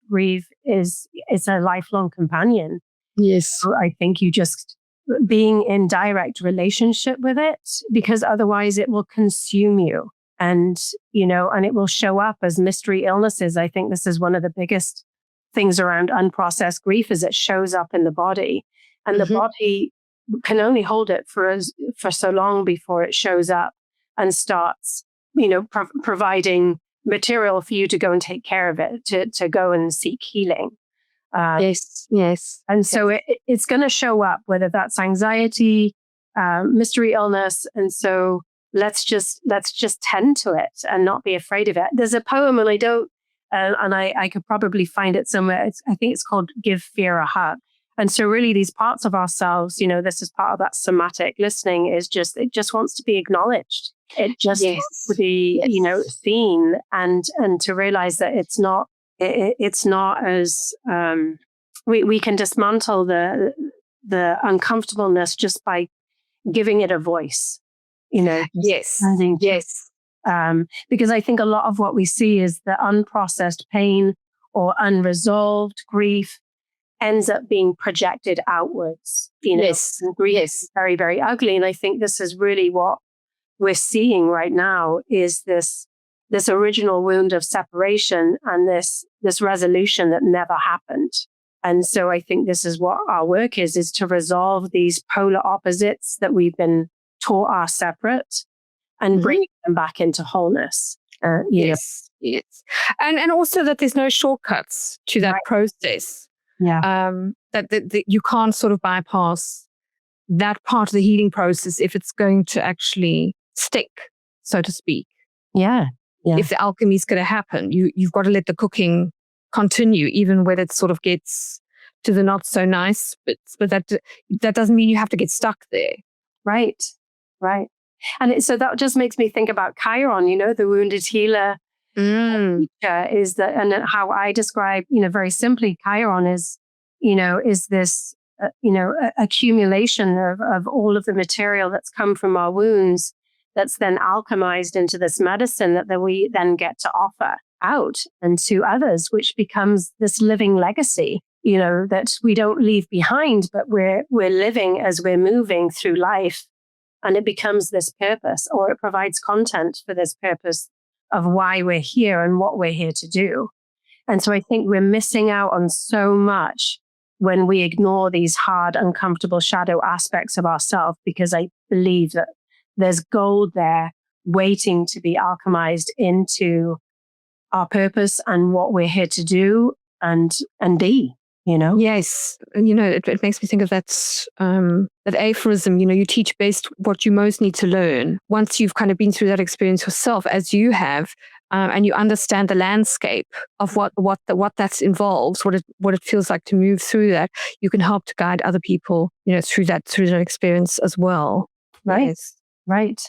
grief is a lifelong companion. Yes. So I think you just being in direct relationship with it, because otherwise it will consume you, and it will show up as mystery illnesses. I think this is one of the biggest things around unprocessed grief, is it shows up in the body, and the body can only hold it for so long before it shows up and starts, providing material for you to go and take care of it, to go and seek healing. Yes. And so it's going to show up, whether that's anxiety, mystery illness. And so let's just tend to it and not be afraid of it. There's a poem, and I could probably find it somewhere. I think it's called "Give Fear a Hug." And so really these parts of ourselves, this is part of that somatic listening, it just wants to be acknowledged. It just wants to be, seen, and to realize that it's not as, we can dismantle the uncomfortableness just by giving it a voice, Yes. Because I think a lot of what we see is the unprocessed pain or unresolved grief ends up being projected outwards. Yes. And grief is very, very ugly. And I think this is really what we're seeing right now, is this original wound of separation and this resolution that never happened. And so I think this is what our work is to resolve these polar opposites that we've been taught are separate, and bring them back into wholeness. Yes. And also that there's no shortcuts to that process. Yeah. That you can't sort of bypass that part of the healing process if it's going to actually stick, so to speak. Yeah. If the alchemy is going to happen, you've got to let the cooking continue, even when it sort of gets to the not so nice bits. But that doesn't mean you have to get stuck there. Right. And so that just makes me think about Chiron, the wounded healer. Is that, and how I describe, very simply, Chiron is this, accumulation of all of the material that's come from our wounds, that's then alchemized into this medicine that we then get to offer out and to others, which becomes this living legacy, that we don't leave behind, but we're living as we're moving through life, and it becomes this purpose, or it provides content for this purpose of why we're here and what we're here to do. And so I think we're missing out on so much when we ignore these hard, uncomfortable shadow aspects of ourselves, because I believe that there's gold there waiting to be alchemized into our purpose and what we're here to do and be, Yes. And, it makes me think of that aphorism, you teach best what you most need to learn. Once you've kind of been through that experience yourself, as you have, and you understand the landscape of what that involves, what it feels like to move through that, you can help to guide other people, through that experience as well. Right. Yes. Right.